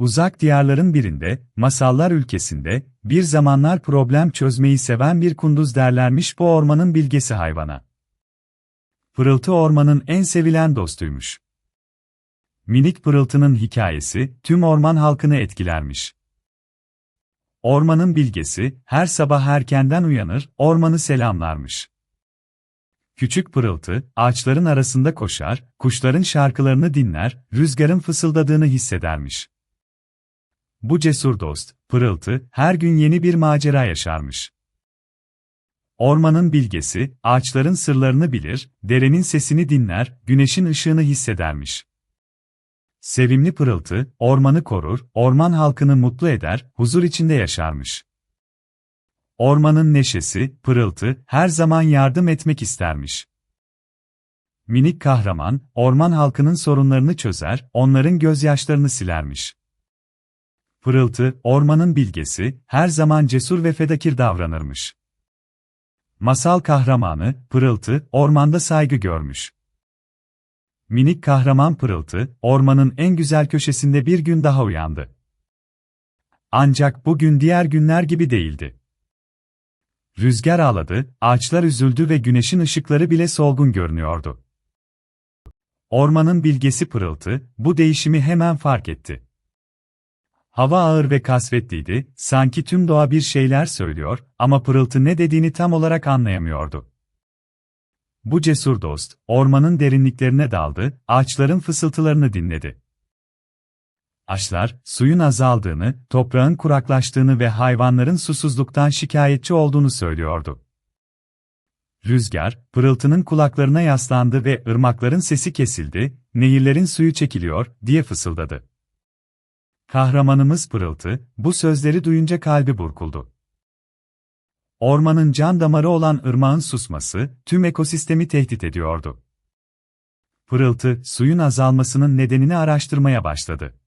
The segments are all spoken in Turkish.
Uzak diyarların birinde, masallar ülkesinde, bir zamanlar problem çözmeyi seven bir kunduz derlermiş bu ormanın bilgesi hayvana. Pırıltı ormanın en sevilen dostuymuş. Minik pırıltının hikayesi, tüm orman halkını etkilermiş. Ormanın bilgesi, her sabah erkenden uyanır, ormanı selamlarmış. Küçük pırıltı, ağaçların arasında koşar, kuşların şarkılarını dinler, rüzgarın fısıldadığını hissedermiş. Bu cesur dost, pırıltı, her gün yeni bir macera yaşarmış. Ormanın bilgesi, ağaçların sırlarını bilir, derenin sesini dinler, güneşin ışığını hissedermiş. Sevimli pırıltı, ormanı korur, orman halkını mutlu eder, huzur içinde yaşarmış. Ormanın neşesi, pırıltı, her zaman yardım etmek istermiş. Minik kahraman, orman halkının sorunlarını çözer, onların gözyaşlarını silermiş. Pırıltı, ormanın bilgesi, her zaman cesur ve fedakir davranırmış. Masal kahramanı, Pırıltı, ormanda saygı görmüş. Minik kahraman Pırıltı, ormanın en güzel köşesinde bir gün daha uyandı. Ancak bugün diğer günler gibi değildi. Rüzgar ağladı, ağaçlar üzüldü ve güneşin ışıkları bile solgun görünüyordu. Ormanın bilgesi Pırıltı, bu değişimi hemen fark etti. Hava ağır ve kasvetliydi, sanki tüm doğa bir şeyler söylüyor ama Pırıltı ne dediğini tam olarak anlayamıyordu. Bu cesur dost, ormanın derinliklerine daldı, ağaçların fısıltılarını dinledi. Ağaçlar, suyun azaldığını, toprağın kuraklaştığını ve hayvanların susuzluktan şikayetçi olduğunu söylüyordu. Rüzgar, Pırıltı'nın kulaklarına yaslandı ve ırmakların sesi kesildi, nehirlerin suyu çekiliyor, diye fısıldadı. Kahramanımız Pırıltı, bu sözleri duyunca kalbi burkuldu. Ormanın can damarı olan ırmağın susması, tüm ekosistemi tehdit ediyordu. Pırıltı, suyun azalmasının nedenini araştırmaya başladı.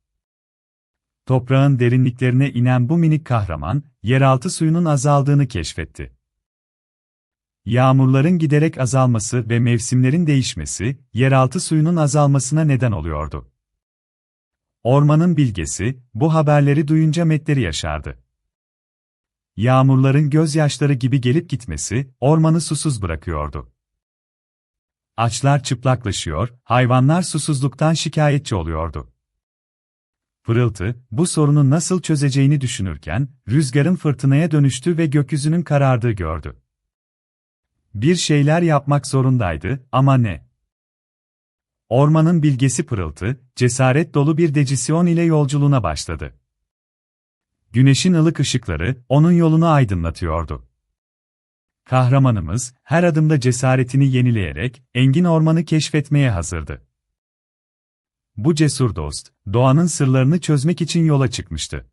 Toprağın derinliklerine inen bu minik kahraman, yeraltı suyunun azaldığını keşfetti. Yağmurların giderek azalması ve mevsimlerin değişmesi, yeraltı suyunun azalmasına neden oluyordu. Ormanın bilgesi, bu haberleri duyunca metleri yaşardı. Yağmurların gözyaşları gibi gelip gitmesi, ormanı susuz bırakıyordu. Ağaçlar çıplaklaşıyor, hayvanlar susuzluktan şikayetçi oluyordu. Pırıltı, bu sorunu nasıl çözeceğini düşünürken, rüzgarın fırtınaya dönüştü ve gökyüzünün karardığı gördü. Bir şeyler yapmak zorundaydı, ama ne? Ormanın bilgesi Pırıltı, cesaret dolu bir decisyon ile yolculuğuna başladı. Güneşin ılık ışıkları, onun yolunu aydınlatıyordu. Kahramanımız, her adımda cesaretini yenileyerek, engin ormanı keşfetmeye hazırdı. Bu cesur dost, doğanın sırlarını çözmek için yola çıkmıştı.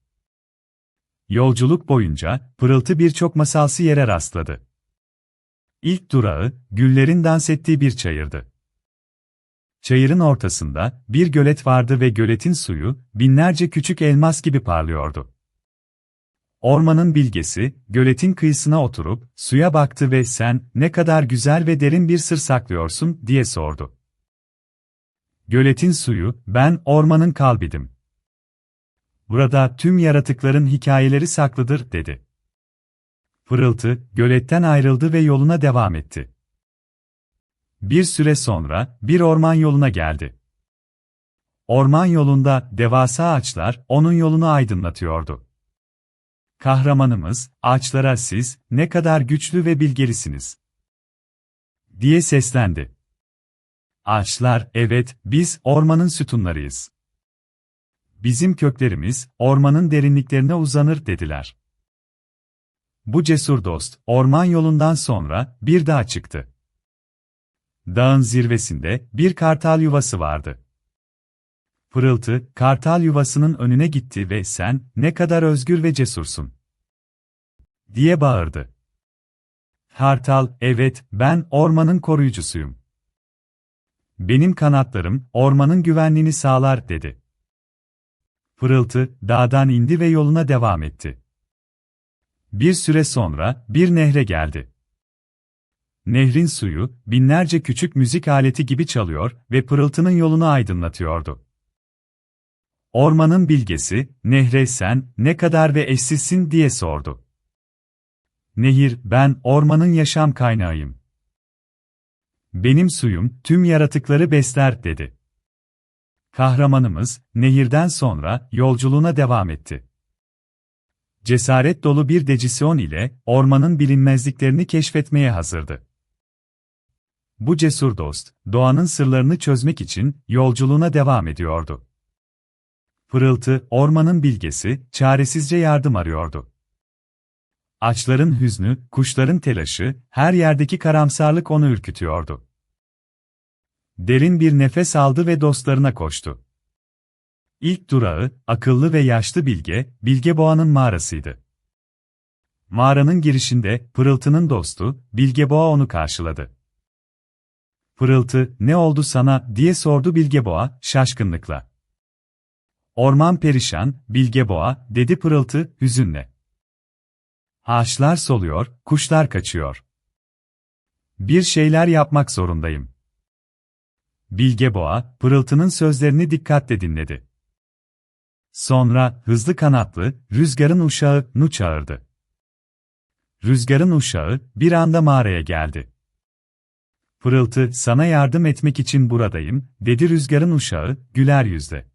Yolculuk boyunca, Pırıltı birçok masalsı yere rastladı. İlk durağı, güllerin dans ettiği bir çayırdı. Çayırın ortasında, bir gölet vardı ve göletin suyu, binlerce küçük elmas gibi parlıyordu. Ormanın bilgesi, göletin kıyısına oturup, suya baktı ve "Sen, ne kadar güzel ve derin bir sır saklıyorsun?" diye sordu. Göletin suyu, "Ben, ormanın kalbidim. Burada tüm yaratıkların hikayeleri saklıdır," dedi. Pırıltı, göletten ayrıldı ve yoluna devam etti. Bir süre sonra, bir orman yoluna geldi. Orman yolunda, devasa ağaçlar, onun yolunu aydınlatıyordu. Kahramanımız, ağaçlara "Siz, ne kadar güçlü ve bilgelisiniz," diye seslendi. Ağaçlar, "Evet, biz, ormanın sütunlarıyız. Bizim köklerimiz, ormanın derinliklerine uzanır," dediler. Bu cesur dost, orman yolundan sonra, bir dağa çıktı. Dağın zirvesinde, bir kartal yuvası vardı. Pırıltı, kartal yuvasının önüne gitti ve "Sen, ne kadar özgür ve cesursun," diye bağırdı. Kartal, "Evet, ben, ormanın koruyucusuyum. Benim kanatlarım, ormanın güvenliğini sağlar," dedi. Pırıltı, dağdan indi ve yoluna devam etti. Bir süre sonra, bir nehre geldi. Nehrin suyu, binlerce küçük müzik aleti gibi çalıyor ve Pırıltı'nın yolunu aydınlatıyordu. ormanın bilgesi, nehre sen ne kadar ve eşsizsin diye sordu. Nehir, ben ormanın yaşam kaynağıyım. Benim suyum tüm yaratıkları besler dedi. Kahramanımız, nehirden sonra yolculuğuna devam etti. Cesaret dolu bir dejisyon ile ormanın bilinmezliklerini keşfetmeye hazırdı. Bu cesur dost, doğanın sırlarını çözmek için yolculuğuna devam ediyordu. Pırıltı, ormanın bilgesi, çaresizce yardım arıyordu. Ağaçların hüznü, kuşların telaşı, her yerdeki karamsarlık onu ürkütüyordu. Derin bir nefes aldı ve dostlarına koştu. İlk durağı, akıllı ve yaşlı Bilge Boğa'nın mağarasıydı. Mağaranın girişinde, Pırıltı'nın dostu, Bilge Boğa onu karşıladı. Pırıltı, ne oldu sana, diye sordu Bilge Boğa, şaşkınlıkla. Orman perişan, Bilge Boğa, dedi Pırıltı, hüzünle. Ağaçlar soluyor, kuşlar kaçıyor. Bir şeyler yapmak zorundayım. Bilge Boğa, Pırıltı'nın sözlerini dikkatle dinledi. Sonra, hızlı kanatlı, Rüzgar'ın uşağı, Nu çağırdı. Rüzgar'ın uşağı, bir anda mağaraya geldi. Pırıltı, sana yardım etmek için buradayım, dedi Rüzgar'ın uşağı, güler yüzle.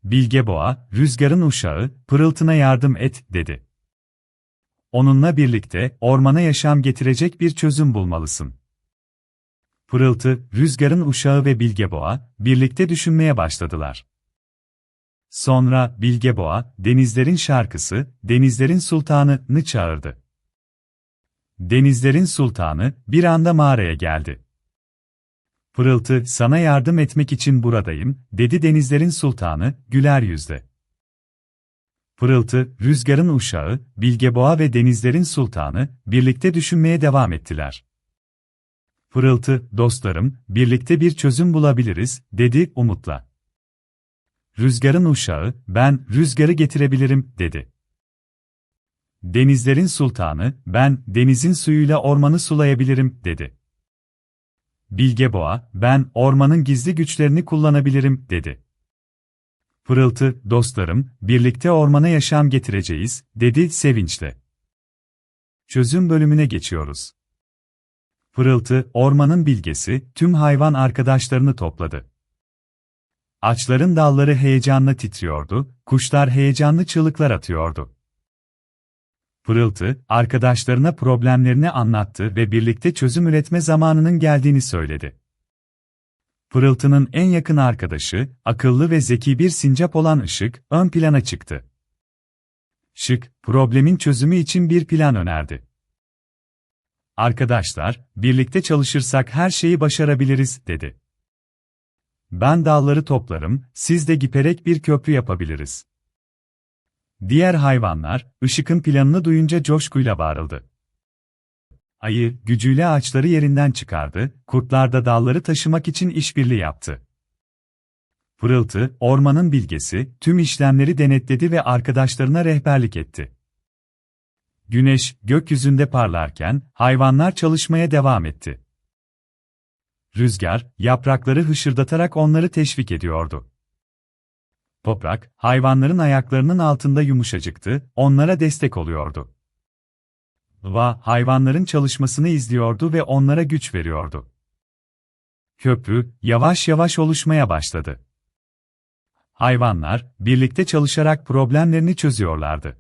Bilge Boğa, Rüzgar'ın uşağı, Pırıltı'na yardım et, dedi. Onunla birlikte, ormana yaşam getirecek bir çözüm bulmalısın. Pırıltı, Rüzgar'ın uşağı ve Bilge Boğa, birlikte düşünmeye başladılar. Sonra, Bilge Boğa, denizlerin şarkısı, denizlerin sultanı'nı çağırdı. Denizlerin sultanı, bir anda mağaraya geldi. Pırıltı, sana yardım etmek için buradayım, dedi denizlerin sultanı, güler yüzle. Pırıltı, Rüzgar'ın uşağı, Bilge Boğa ve denizlerin sultanı, birlikte düşünmeye devam ettiler. Pırıltı, dostlarım, birlikte bir çözüm bulabiliriz, dedi umutla. Rüzgar'ın uşağı, ben rüzgarı getirebilirim, dedi. Denizlerin sultanı, ben denizin suyuyla ormanı sulayabilirim, dedi. Bilge Boğa, ben ormanın gizli güçlerini kullanabilirim, dedi. Pırıltı, dostlarım, birlikte ormana yaşam getireceğiz, dedi sevinçle. Çözüm bölümüne geçiyoruz. Pırıltı, ormanın bilgesi, tüm hayvan arkadaşlarını topladı. Ağaçların dalları heyecanla titriyordu, kuşlar heyecanlı çığlıklar atıyordu. Pırıltı, arkadaşlarına problemlerini anlattı ve birlikte çözüm üretme zamanının geldiğini söyledi. Pırıltı'nın en yakın arkadaşı, akıllı ve zeki bir sincap olan Işık, ön plana çıktı. Işık, problemin çözümü için bir plan önerdi. Arkadaşlar, birlikte çalışırsak her şeyi başarabiliriz, dedi. Ben dalları toplarım, siz de giperek bir köprü yapabiliriz. Diğer hayvanlar, Işık'ın planını duyunca coşkuyla bağırıldı. Ayı, gücüyle ağaçları yerinden çıkardı, kurtlar da dalları taşımak için işbirliği yaptı. Pırıltı, ormanın bilgesi, tüm işlemleri denetledi ve arkadaşlarına rehberlik etti. Güneş, gökyüzünde parlarken, hayvanlar çalışmaya devam etti. Rüzgar, yaprakları hışırdatarak onları teşvik ediyordu. Toprak, hayvanların ayaklarının altında yumuşacıktı, onlara destek oluyordu. Hava, hayvanların çalışmasını izliyordu ve onlara güç veriyordu. Köprü, yavaş yavaş oluşmaya başladı. Hayvanlar, birlikte çalışarak problemlerini çözüyorlardı.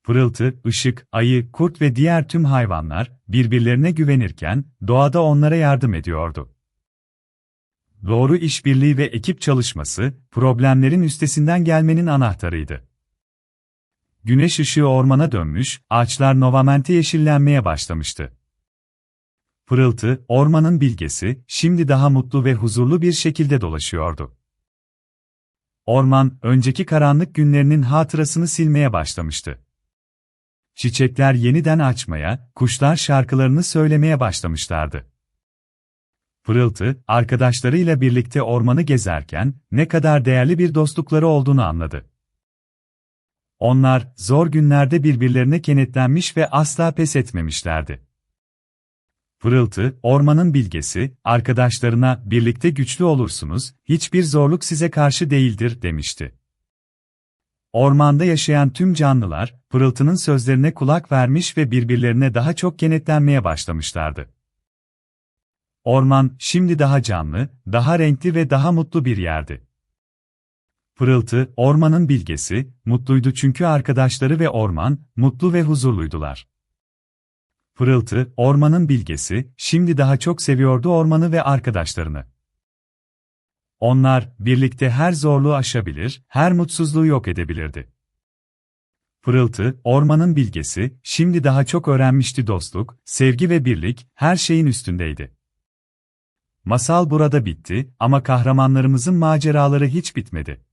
Pırıltı, Işık, ayı, kurt ve diğer tüm hayvanlar, birbirlerine güvenirken, doğada onlara yardım ediyordu. Doğru işbirliği ve ekip çalışması, problemlerin üstesinden gelmenin anahtarıydı. Güneş ışığı ormana dönmüş, ağaçlar novamente yeşillenmeye başlamıştı. Pırıltı, ormanın bilgesi, şimdi daha mutlu ve huzurlu bir şekilde dolaşıyordu. Orman, önceki karanlık günlerinin hatırasını silmeye başlamıştı. Çiçekler yeniden açmaya, kuşlar şarkılarını söylemeye başlamışlardı. Pırıltı, arkadaşlarıyla birlikte ormanı gezerken, ne kadar değerli bir dostlukları olduğunu anladı. Onlar, zor günlerde birbirlerine kenetlenmiş ve asla pes etmemişlerdi. Pırıltı, ormanın bilgesi, arkadaşlarına birlikte güçlü olursunuz, hiçbir zorluk size karşı değildir demişti. Ormanda yaşayan tüm canlılar, Pırıltı'nın sözlerine kulak vermiş ve birbirlerine daha çok kenetlenmeye başlamışlardı. Orman, şimdi daha canlı, daha renkli ve daha mutlu bir yerdi. Pırıltı, ormanın bilgesi, mutluydu çünkü arkadaşları ve orman, mutlu ve huzurluydular. Pırıltı, ormanın bilgesi, şimdi daha çok seviyordu ormanı ve arkadaşlarını. Onlar, birlikte her zorluğu aşabilir, her mutsuzluğu yok edebilirdi. Pırıltı, ormanın bilgesi, şimdi daha çok öğrenmişti dostluk, sevgi ve birlik, her şeyin üstündeydi. Masal burada bitti ama kahramanlarımızın maceraları hiç bitmedi.